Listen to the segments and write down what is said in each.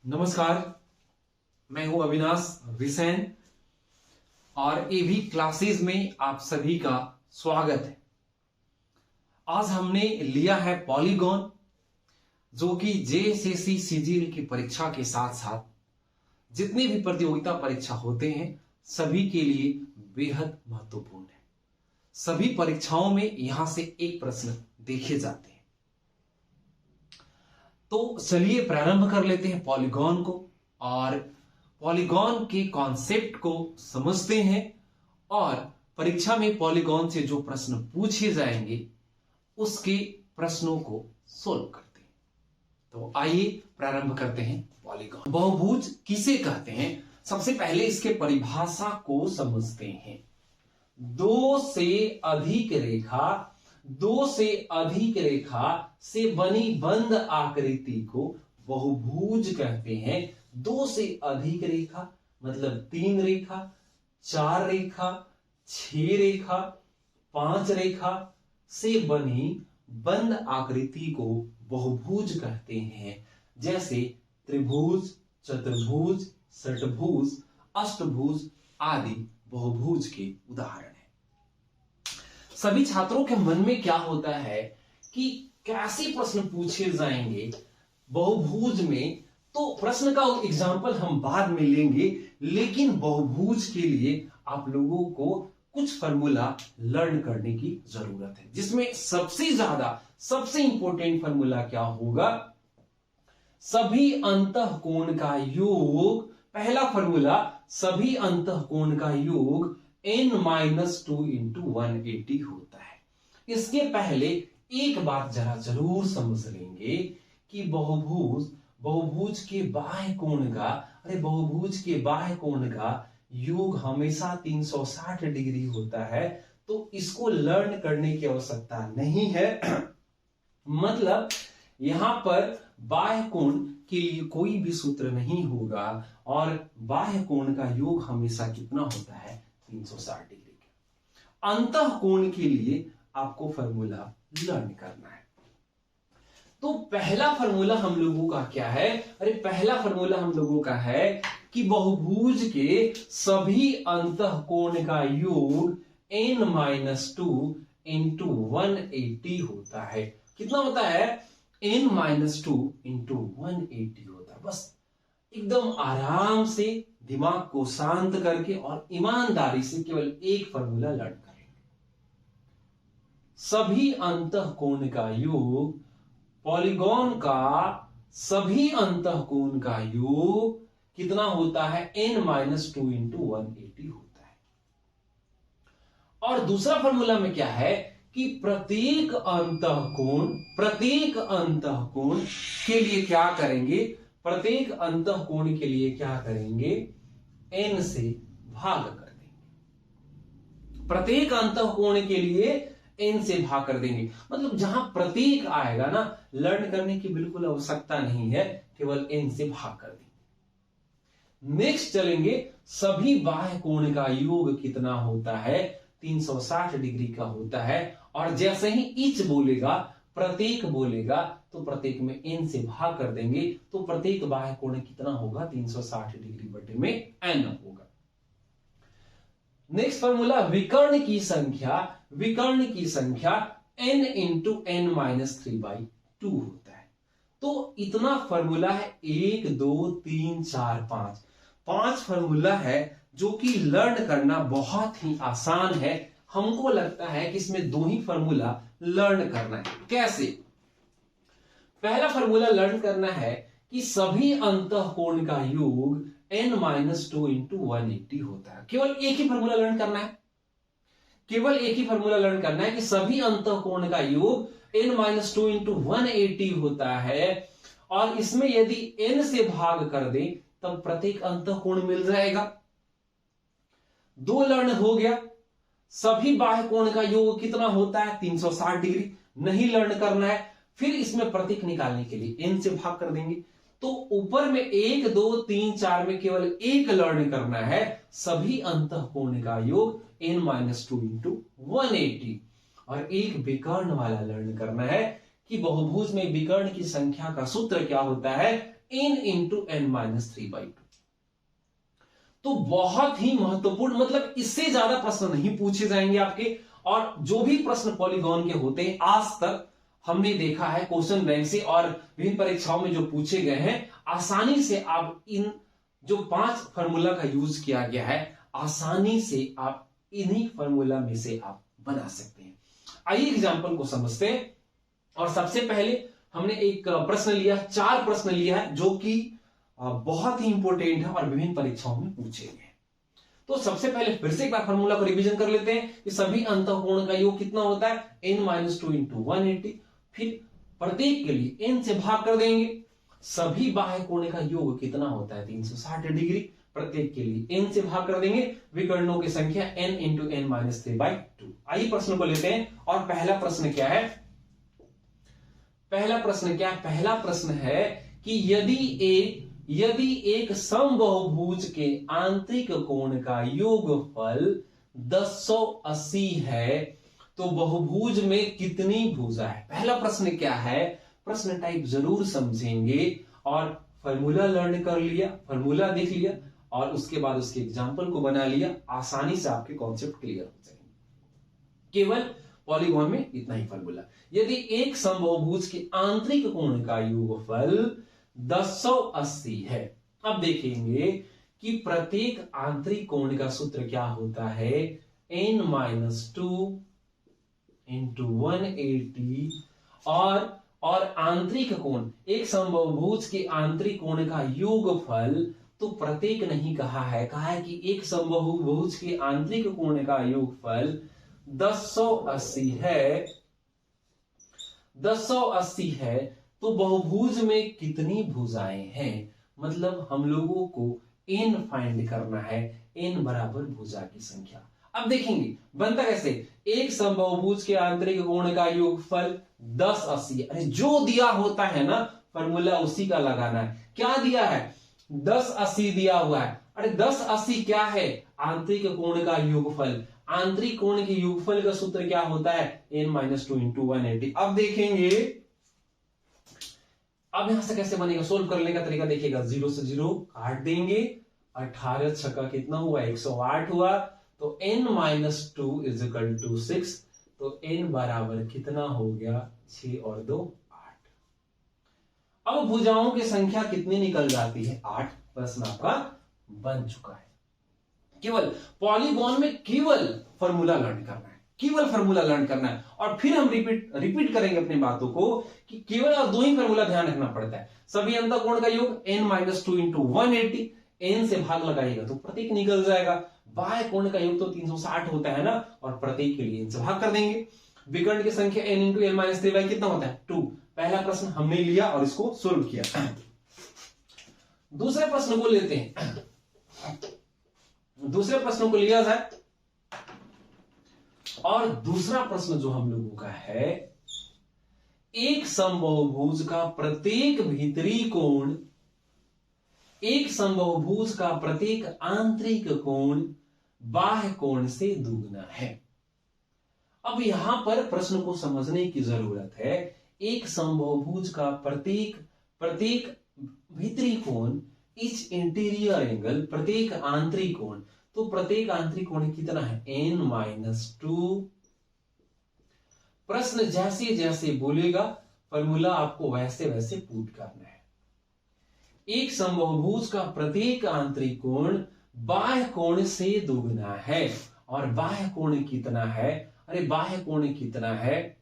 नमस्कार, मैं हूं अविनाश विसेन और एवी क्लासेस में आप सभी का स्वागत है। आज हमने लिया है पॉलीगॉन, जो कि जेएसएससी सीजीएल की परीक्षा के साथ साथ जितने भी प्रतियोगिता परीक्षा होते हैं सभी के लिए बेहद महत्वपूर्ण है। सभी परीक्षाओं में यहां से एक प्रश्न देखे जाते हैं। तो चलिए प्रारंभ कर लेते हैं पॉलीगॉन को और पॉलीगॉन के कॉन्सेप्ट को समझते हैं और परीक्षा में पॉलीगॉन से जो प्रश्न पूछे जाएंगे उसके प्रश्नों को सोल्व करते हैं। तो आइए प्रारंभ करते हैं पॉलीगॉन। बहुभुज किसे कहते हैं? सबसे पहले इसके परिभाषा को समझते हैं। दो से अधिक रेखा से बनी बंद आकृति को बहुभुज कहते हैं। दो से अधिक रेखा मतलब 3 रेखा, 4 रेखा, 6 रेखा, 5 रेखा से बनी बंद आकृति को बहुभुज कहते हैं। जैसे त्रिभुज, चतुर्भुज, षट्भुज, अष्टभुज आदि बहुभुज के उदाहरण हैं। सभी छात्रों के मन में क्या होता है कि कैसे प्रश्न पूछे जाएंगे बहुभुज में, तो प्रश्न का एग्जाम्पल हम बाद में लेंगे, लेकिन बहुभुज के लिए आप लोगों को कुछ फॉर्मूला लर्न करने की जरूरत है, जिसमें सबसे इंपॉर्टेंट फॉर्मूला क्या होगा? सभी अंतःकोण का योग। पहला फॉर्मूला, सभी अंतःकोण का योग n-2 इंटू 180 होता है। इसके पहले एक बात जरा जरूर समझ लेंगे कि बहुभुज के बाह्य कोण का योग हमेशा 360 डिग्री होता है। तो इसको लर्न करने की आवश्यकता नहीं है। मतलब यहां पर बाह्य कोण के लिए कोई भी सूत्र नहीं होगा और बाह्य कोण का योग हमेशा कितना होता है? 360 डिग्री के। अंतःकोण के लिए आपको फॉर्मूला लर्न करना है। तो पहला फॉर्मूला हम लोगों का क्या है? पहला फॉर्मूला हम लोगों का है कि बहुभुज के सभी अंतःकोण का योग n-2 इंटू 180 होता है। कितना होता है? n-2 इंटू 180 होता है। बस एकदम आराम से दिमाग को शांत करके और ईमानदारी से केवल एक फॉर्मूला लर्न करेंगे। सभी अंतःकोण का योग, पॉलीगॉन का सभी अंतःकोण का योग कितना होता है? n-2 इंटू 180 होता है। और दूसरा फॉर्मूला में क्या है कि प्रत्येक अंतःकोण के लिए क्या करेंगे? प्रत्येक अंतःकोण के लिए क्या करेंगे? n से भाग कर देंगे। प्रत्येक अंतःकोण के लिए n से भाग कर देंगे। मतलब जहां प्रत्येक आएगा ना, लर्न करने की बिल्कुल आवश्यकता नहीं है, केवल n से भाग कर देंगे। नेक्स्ट चलेंगे, सभी बाह्य कोण का योग कितना होता है? 360 डिग्री का होता है। और जैसे ही ईच बोलेगा, प्रत्येक बोलेगा, तो प्रत्येक में n से भाग कर देंगे। तो प्रत्येक बाह्य कोण कितना होगा? 360 डिग्री बटे में n होगा। नेक्स्ट फॉर्मूला, विकर्ण की संख्या n इंटू n-3/2 होता है। तो इतना फॉर्मूला है, 1 2 3 4 5 5 फॉर्मूला है जो कि लर्न करना बहुत ही आसान है। हमको लगता है कि इसमें 2 ही फॉर्मूला लर्न करना है। कैसे? पहला फॉर्मूला लर्न करना है कि सभी अंतःकोण का योग n-2 इंटू 180 होता है। केवल एक ही फॉर्मूला लर्न करना है कि सभी अंतःकोण का योग n-2 इंटू 180 होता है। और इसमें यदि n से भाग कर दे तब प्रत्येक अंतःकोण मिल जाएगा। 2 लर्न हो गया। सभी बाह्य कोण का योग कितना होता है? 360 डिग्री। नहीं लर्न करना है, फिर इसमें प्रतीक निकालने के लिए n से भाग कर देंगे। तो ऊपर में 1 2 3 4 में केवल एक लर्न करना है, सभी अंतःकोण का योग n-2 इंटू 180। और एक विकर्ण वाला लर्न करना है कि बहुभुज में विकर्ण की संख्या का सूत्र क्या होता है? n into n minus 3/2। तो बहुत ही महत्वपूर्ण, मतलब इससे ज्यादा प्रश्न नहीं पूछे जाएंगे आपके। और जो भी प्रश्न पॉलीगॉन के होते हैं आज तक हमने देखा है क्वेश्चन बैंक से और विभिन्न परीक्षाओं में जो पूछे गए हैं, आसानी से आप इन जो 5 फार्मूला का यूज किया गया है, आसानी से आप इन्हीं फार्मूला में से आप बना सकते हैं। आइए एग्जांपल को समझते हैं। और सबसे पहले हमने एक प्रश्न लिया, 4 प्रश्न लिया है जो कि बहुत ही इंपॉर्टेंट है और विभिन्न परीक्षाओं में पूछे गए। तो सबसे पहले फिर से एक बार फार्मूला को रिवीजन कर लेते हैं कि सभी अंतःकोण का योग कितना होता है, n-2 इंटू 180। फिर प्रत्येक के लिए n से भाग कर देंगे। सभी बाह्य कोण का योग कितना होता है, 360 डिग्री। प्रत्येक के लिए n से भाग कर देंगे। विकर्णों की संख्या n इंटू n माइनस 3/2। आइए प्रश्न को लेते हैं। और पहला प्रश्न क्या है, पहला प्रश्न है कि यदि एक समबाहुभुज के आंतरिक कोण का योगफल 1080 है तो बहुभुज में कितनी भुजा है। पहला प्रश्न क्या है, प्रश्न टाइप जरूर समझेंगे। और फॉर्मूला लर्न कर लिया, फॉर्मूला देख लिया और उसके बाद उसके एग्जाम्पल को बना लिया, आसानी से आपके कॉन्सेप्ट क्लियर हो जाएंगे। केवल पॉलीगॉन में इतना ही फॉर्मूला। यदि एक समबाहुभुज के आंतरिक कोण का योगफल 1080 है, अब देखेंगे कि प्रत्येक आंतरिक कोण का सूत्र क्या होता है, n-2 इंटू 180। और आंतरिक कोण, एक समबाहुभुज के आंतरिक कोण का योगफल, तो प्रत्येक नहीं कहा है, कहा है कि एक समबाहुभुज के आंतरिक कोण का योगफल 1080 है। 1080 है तो बहुभुज में कितनी भुजाएं हैं, मतलब हम लोगों को n फाइंड करना है, n बराबर भुजा की संख्या। अब देखेंगे बनता कैसे, एक समबाहुभुज के आंतरिक कोण का योगफल 1080। अरे जो दिया होता है ना फॉर्मूला उसी का लगाना है। क्या दिया है, 1080 दिया हुआ है। अरे 1080 क्या है, आंतरिक कोण का योगफल। आंतरिक कोण के योगफल का सूत्र क्या होता है, n-2 इंटू 180। अब देखेंगे, अब यहां से कैसे बनेगा, सोल्व करने का तरीका देखिएगा। 0 से 0 काट देंगे, 18 छक्का कितना हुआ, 108 हुआ। तो n-2 इज इक्वल टू 6। तो n बराबर कितना हो गया, 6 और 2 8। अब भुजाओं की संख्या कितनी निकल जाती है, 8। प्रश्न आपका बन चुका है। केवल पॉलीगॉन में केवल फॉर्मूला लर्न करना है, केवल फॉर्मूला लर्न करना है। और फिर हम रिपीट करेंगे अपनी बातों को कि केवल और 2 ही फॉर्मूला ध्यान रखना पड़ता है। सभी अंतःकोण का योग n-2 इंटू 180। n से भाग लगाइएगा तो प्रत्येक निकल जाएगा। बाह्य कोण का योग तो 360 होता है ना, और प्रत्येक के लिए n से भाग कर देंगे। विकर्ण की संख्या n इंटू n माइनस 3/2 कितना होता है, 2। पहला प्रश्न हमने लिया और इसको सोल्व किया। दूसरे प्रश्न को लेते हैं, दूसरे प्रश्न को लिया जाए। और दूसरा प्रश्न जो हम लोगों का है, एक समबाहुभुज का प्रत्येक भीतरी कोण, एक समबाहुभुज का प्रत्येक आंतरिक कोण बाह्य कोण से दुगना है। अब यहां पर प्रश्न को समझने की जरूरत है। एक समबाहुभुज का प्रत्येक भीतरी कोण, इच इंटीरियर एंगल, प्रत्येक आंतरिक कोण, तो प्रत्येक आंतरिक कोण कितना है, n-2। प्रश्न जैसे जैसे बोलेगा फॉर्मूला आपको वैसे वैसे पुट करना है। एक समबाहुभुज का प्रत्येक आंतरिक कोण बाह्य कोण से दुगना है। और बाह्य कोण कितना है, अरे बाह्य कोण कितना है,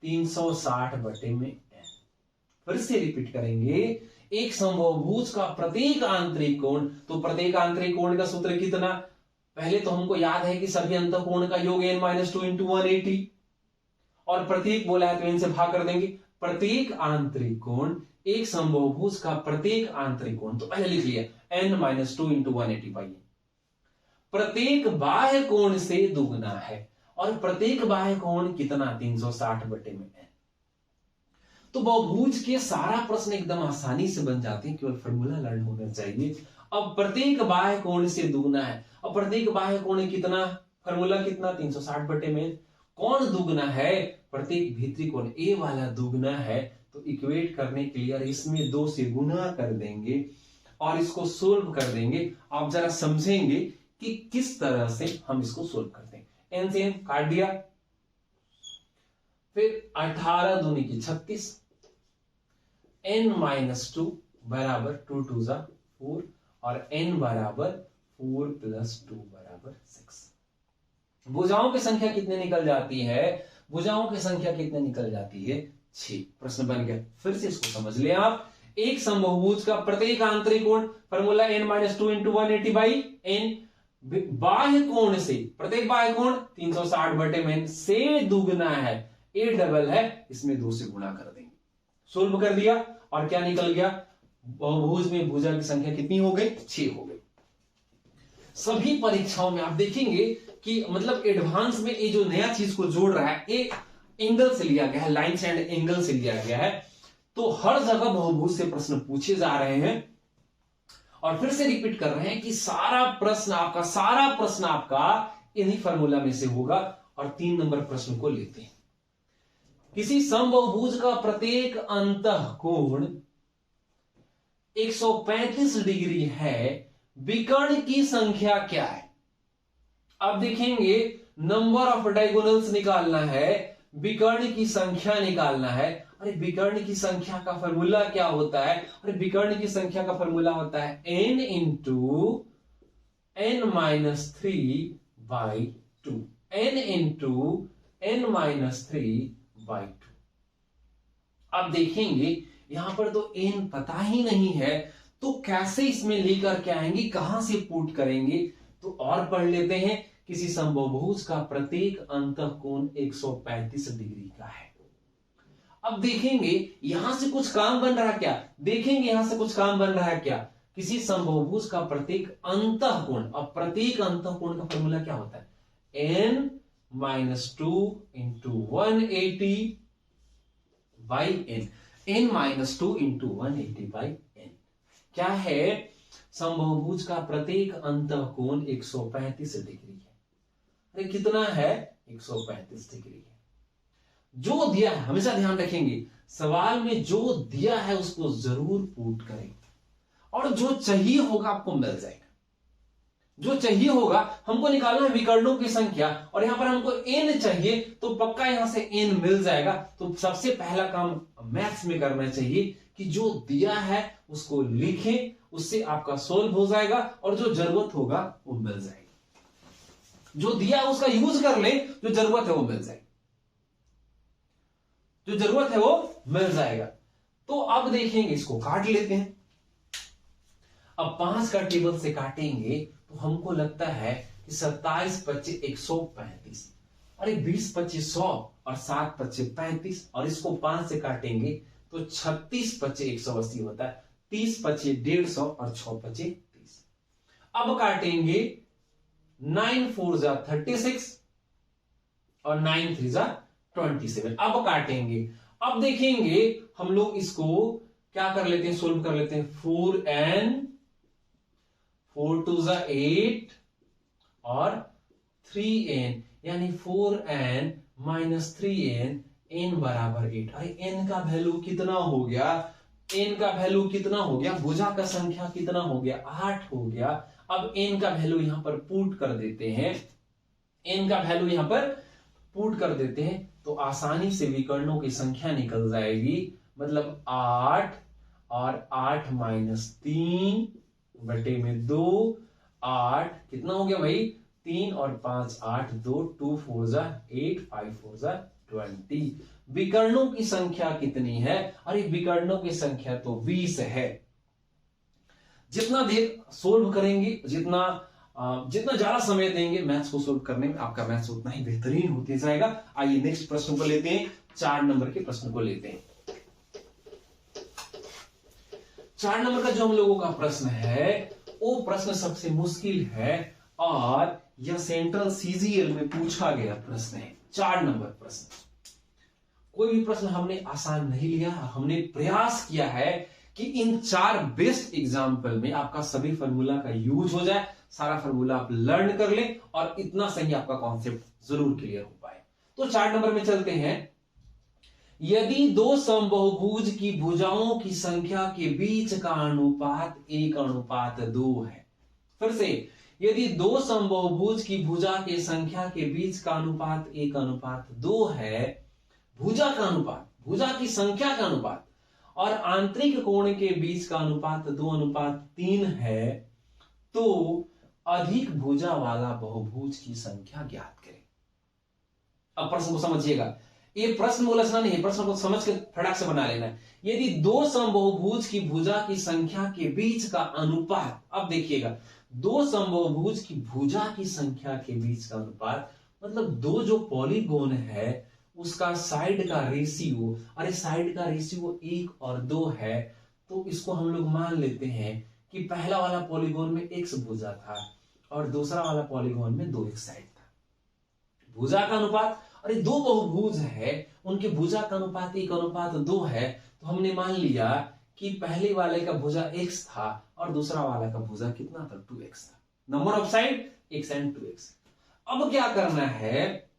360 बटे में n। फिर से रिपीट करेंगे, एक समबाहुभुज का प्रत्येक आंतरिक कोण, तो प्रत्येक आंतरिक कोण का सूत्र कितना, पहले तो हमको याद है कि सभी अंतःकोण का योग n-2 इंटू 180। और प्रत्येक बोला है तो n से भाग कर देंगे। प्रत्येक आंतरिक कोण, एक समबाहुभुज का प्रत्येक आंतरिक कोण, तो पहले लिख लिया n-2 इंटू 180 पाइए। प्रत्येक बाह्य कोण से दुगना है। और प्रत्येक बाह्य कोण कितना, 360 बटे में n। तो बहुभुज के सारा प्रश्न एकदम आसानी से बन जाते हैं, केवल फॉर्मूला लर्न होना चाहिए। अब प्रत्येक बाह्य कोण से दुगना है। अब प्रत्येक बाह्य कोण कितना, फॉर्मूला कितना, 360 बटे में। कौन दुगना है, प्रत्येक भीतरी कोण, ए वाला दुगना है तो इक्वेट करने के लिए इसमें 2 से गुना कर देंगे और इसको सोल्व कर देंगे। आप जरा समझेंगे कि किस तरह से हम इसको सोल्व करते हैं। एन से एन काट दिया, फिर 18 दूनी की 36, n-2 बराबर 2 2 जा 4 और n बराबर 4 + 2 बराबर 6। भुजाओं की संख्या कितने निकल जाती है? भुजाओं की संख्या कितने निकल जाती है? 6। प्रश्न बन गया। फिर से इसको समझ लें आप। एक समबाहुभुज का प्रत्येक आंतरिक कोण फॉर्मूला n-2 × 180 बाई n, बाह्य कोण से प्रत्येक बाह्य कोण 360/n से दुगना है, ए डबल है, इसमें 2 से गुणा कर देंगे। सोल्व कर दिया और क्या निकल गया? बहुभुज में भुजा की संख्या कितनी हो गई? 6 हो गई। सभी परीक्षाओं में आप देखेंगे कि मतलब एडवांस में ये जो नया चीज को जोड़ रहा है, ये एंगल से लिया गया है, लाइन्स एंड एंगल से लिया गया है। तो हर जगह बहुभुज से प्रश्न पूछे जा रहे हैं और फिर से रिपीट कर रहे हैं कि सारा प्रश्न आपका इन्हीं फार्मूला में से होगा। और 3 नंबर प्रश्न को लेते हैं। किसी समबाहुभुज का प्रत्येक अंतःकोण 135 डिग्री है, विकर्ण की संख्या क्या है? अब देखेंगे नंबर ऑफ डायगोनल्स निकालना है, विकर्ण की संख्या निकालना है। अरे विकर्ण की संख्या का फॉर्मूला क्या होता है? अरे विकर्ण की संख्या का फॉर्मूला होता है n × n-3/2, n × n-3/2। अब देखेंगे यहां पर तो n पता ही नहीं है, तो कैसे इसमें लेकर के आएंगे, कहां से पुट करेंगे? तो और पढ़ लेते हैं। किसी समबाहुभुज का प्रत्येक अंतःकोण 135 डिग्री का है। अब देखेंगे यहां से कुछ काम बन रहा है क्या? देखेंगे यहां से कुछ काम बन रहा है क्या? किसी समबाहुभुज का प्रत्येक अंतःकोण, अब प्रत्येक अंतःकोण का फॉर्मूला क्या होता है? n-2 × 180/n, n-2 × 180/n क्या है? समबाहुभुज का प्रत्येक अंतःकोण 135 डिग्री है। अरे कितना है? 135 डिग्री है। जो दिया है, हमेशा ध्यान रखेंगे, सवाल में जो दिया है उसको जरूर पुट करें और जो चाहिए होगा आपको मिल जाएगा। जो चाहिए होगा, हमको निकालना है विकर्णों की संख्या और यहां पर हमको n चाहिए, तो पक्का यहां से n मिल जाएगा। तो सबसे पहला काम मैथ्स में करना चाहिए कि जो दिया है उसको लिखें, उससे आपका सोल्व हो जाएगा और जो जरूरत होगा वो मिल जाएगा। जो दिया है उसका यूज कर ले, जो जरूरत है वो मिल जाएगी, जो जरूरत है वो मिल जाएगा। तो अब देखेंगे, इसको काट लेते हैं। अब 5 का टेबल से काटेंगे तो हमको लगता है कि 27 × 25 135। अरे 20 × 25 100 और 7 × 25 35 और इसको 5 से काटेंगे तो 36 × 25 180 होता है, 30 × 25 150 और 6 × 25 30। अब काटेंगे 9 × 4 = 36 और 9 × 3 = 27। अब काटेंगे। अब देखेंगे हम लोग इसको क्या कर लेते हैं, सोल्व कर लेते हैं। 4n 4 2 = 8 और 3n, यानी 4n - 3n, n बराबर 8। अरे n का वैल्यू कितना हो गया? n का वैल्यू कितना हो गया? भुजा का संख्या कितना हो गया? 8 हो गया। अब n का वैल्यू यहां पर पुट कर देते हैं, n का वैल्यू यहां पर पुट कर देते हैं तो आसानी से विकर्णों की संख्या निकल जाएगी। मतलब 8 और 8 - 3 बटे में 2, 8 कितना हो गया भाई? 3 और 5 8, 2 2 4 = 8, 5 4 = 20। विकर्णों की संख्या कितनी है? अरे विकर्णों की संख्या तो 20 है। जितना देर सोल्व करेंगे, जितना ज्यादा समय देंगे मैथ्स को सोल्व करने में, आपका मैथ्स उतना ही बेहतरीन होते जाएगा। आइए नेक्स्ट प्रश्न को लेते हैं, 4 नंबर के प्रश्न को लेते हैं। 4 नंबर का जो हम लोगों का प्रश्न है वो प्रश्न सबसे मुश्किल है और यह सेंट्रल सीजीएल में पूछा गया प्रश्न है। 4 नंबर प्रश्न। कोई भी प्रश्न हमने आसान नहीं लिया, हमने प्रयास किया है कि इन 4 बेस्ट एग्जाम्पल में आपका सभी फॉर्मूला का यूज हो जाए, सारा फॉर्मूला आप लर्न कर ले और इतना सही आपका कॉन्सेप्ट जरूर क्लियर हो पाए। तो 4 नंबर में चलते हैं। यदि दो समबाहुभुज की भुजाओं की संख्या के बीच का अनुपात 1:2 है। फिर से, यदि दो समबाहुभुज की भुजा के संख्या के बीच का अनुपात 1:2 है, भुजा का अनुपात, भुजा की संख्या का अनुपात, और आंतरिक कोण के बीच का अनुपात 2:3 है, तो अधिक भुजा वाला बहुभुज की संख्या ज्ञात करें। अब प्रश्न को समझिएगा, ये प्रश्न उलझना नहीं है, प्रश्न को समझ के फटाक से बना लेना है। यदि दो समबाहुभुज की भुजा की संख्या के बीच का अनुपात, अब देखिएगा, दो समबाहुभुज की भुजा की संख्या के बीच का अनुपात मतलब दो जो पॉलीगोन है उसका साइड का रेशियो, अरे साइड का रेशियो 1 और 2 है, तो इसको हम लोग मान लेते हैं कि पहला वाला पॉलीगोन में x भुजा था और दूसरा वाला पॉलीगोन में 2x साइड था। भुजा का अनुपात, अरे दो बहुभुज है, उनके भुजा का अनुपात 1:2 है, तो हमने मान लिया कि पहले वाले का भुजा x था और दूसरा वाला का भुजा कितना था, 2x था। Number of side x and 2x। अब क्या करना है,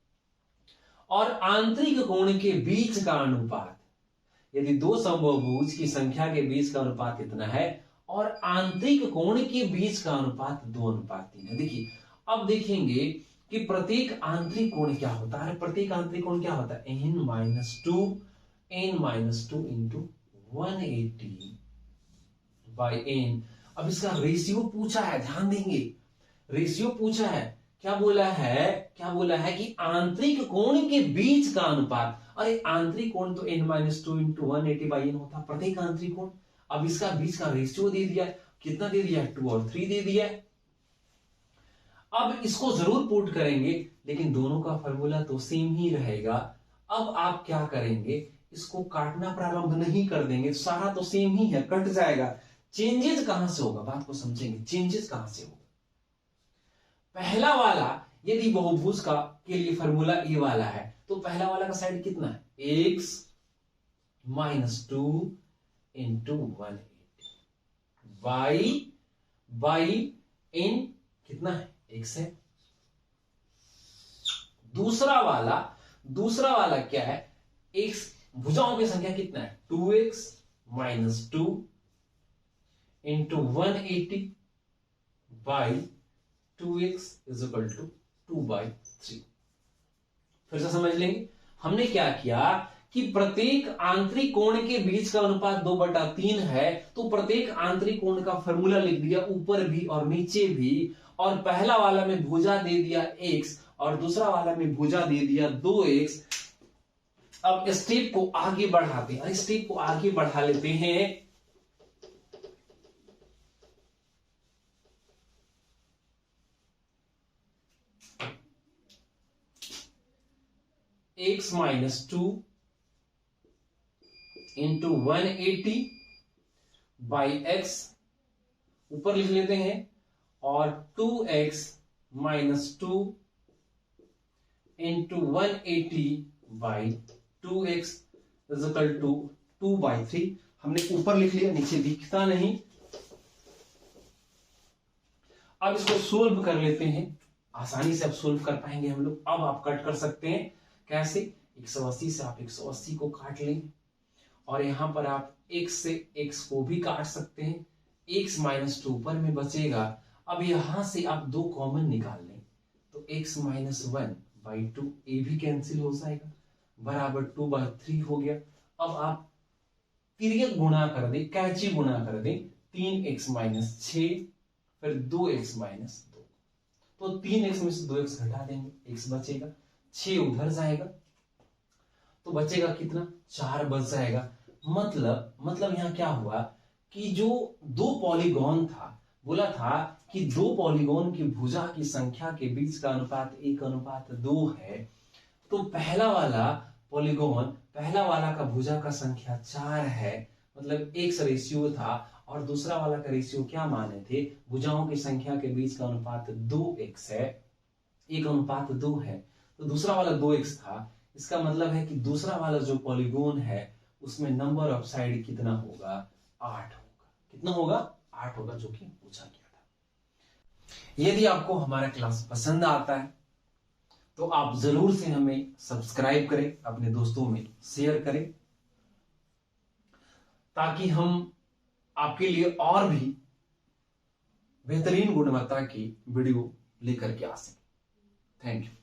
और आंतरिक कोण के बीच का अनुपात, यदि दो समबाहुभुज की संख्या के बीच का अनुपात इतना है और आंतरिक कोण के बीच का अनुपात 2:3 है। देखिए, अब देखेंगे कि प्रत्येक आंतरिक कोण क्या होता है। प्रत्येक आंतरिक कोण क्या होता है, n-2 इंटू 180 बाई n। अब इसका रेशियो पूछा है, ध्यान देंगे, रेशियो पूछा है, क्या बोला है कि आंतरिक कोण के बीच का अनुपात। अरे आंतरिक कोण तो n-2 इंटू 180 बाई n होता है, प्रत्येक आंतरिक कोण। अब इसका बीच का रेशियो दे दिया, कितना दे दिया, 2 और 3 दे दिया। अब इसको जरूर पुट करेंगे, लेकिन दोनों का फॉर्मूला तो सेम ही रहेगा। अब आप क्या करेंगे, इसको काटना प्रारंभ नहीं कर देंगे, सारा तो सेम ही है, कट जाएगा। चेंजेस कहां से होगा, बात को समझेंगे, चेंजेस कहां से होगा। पहला वाला यदि बहुभुज का के लिए फॉर्मूला ये वाला है, तो पहला वाला का साइड कितना है, x-2 इंटू 180 बाई n कितना है, x है। दूसरा वाला क्या है, x भुजाओं की संख्या कितना है, 2x-2 into 180 by 2x is equal to 2/3। फिर से समझ लेंगे, हमने क्या किया कि प्रत्येक आंतरिक कोण के बीच का अनुपात 2/3 है, तो प्रत्येक आंतरिक कोण का फॉर्मूला लिख दिया, ऊपर भी और नीचे भी, और पहला वाला में भुजा दे दिया x और दूसरा वाला में भुजा दे दिया 2x। अब स्टेप को आगे बढ़ाते हैं, स्टेप को आगे बढ़ा लेते हैं। x-2 इंटू 180 बाई x ऊपर लिख लेते हैं, और 2x-2 into 180 by 2x is equal to 2/3। हमने ऊपर लिख लिया, नीचे दिखता नहीं। अब इसको सोल्व कर लेते हैं, आसानी से अब सोल्व कर पाएंगे हम लोग। अब आप कट कर सकते हैं, कैसे, 180 से आप 180 को काट लें, और यहां पर आप x से x को भी काट सकते हैं, x-2 ऊपर में बचेगा। अब यहां से आप 2 कॉमन निकाल लें, तो x-1/2 ये भी कैंसिल हो जाएगा, बराबर 2/3 हो गया। अब आप तिर्यक गुणा कर दें, कैची गुणा कर दें, 3x-6 फिर 2x-2, तो 3x में से 2x घटा देंगे, x बचेगा, 6 उधर जाएगा, तो बचेगा कितना, 4 बच जाएगा। मतलब यहां क्या हुआ कि जो दो पॉलीगॉन था, बोला था कि दो पॉलीगॉन की भुजा की संख्या के बीच का अनुपात 1:2 है, तो पहला वाला पॉलीगॉन, पहला वाला का भुजा का संख्या 4 है, मतलब x रेशियो था, और दूसरा वाला का रेशियो क्या माने थे, भुजाओं की संख्या के बीच का अनुपात 2x है, 1:2 है, तो दूसरा वाला 2x था। इसका मतलब है कि दूसरा वाला जो पॉलीगॉन है उसमें नंबर ऑफ साइड कितना होगा, 8 होगा। कितना होगा, 8 होगा, जो कि पूछा गया था। यदि आपको हमारा क्लास पसंद आता है तो आप जरूर से हमें सब्सक्राइब करें, अपने दोस्तों में शेयर करें। ताकि हम आपके लिए और भी बेहतरीन गुणवत्ता की वीडियो लेकर के आ सकें। Thank you.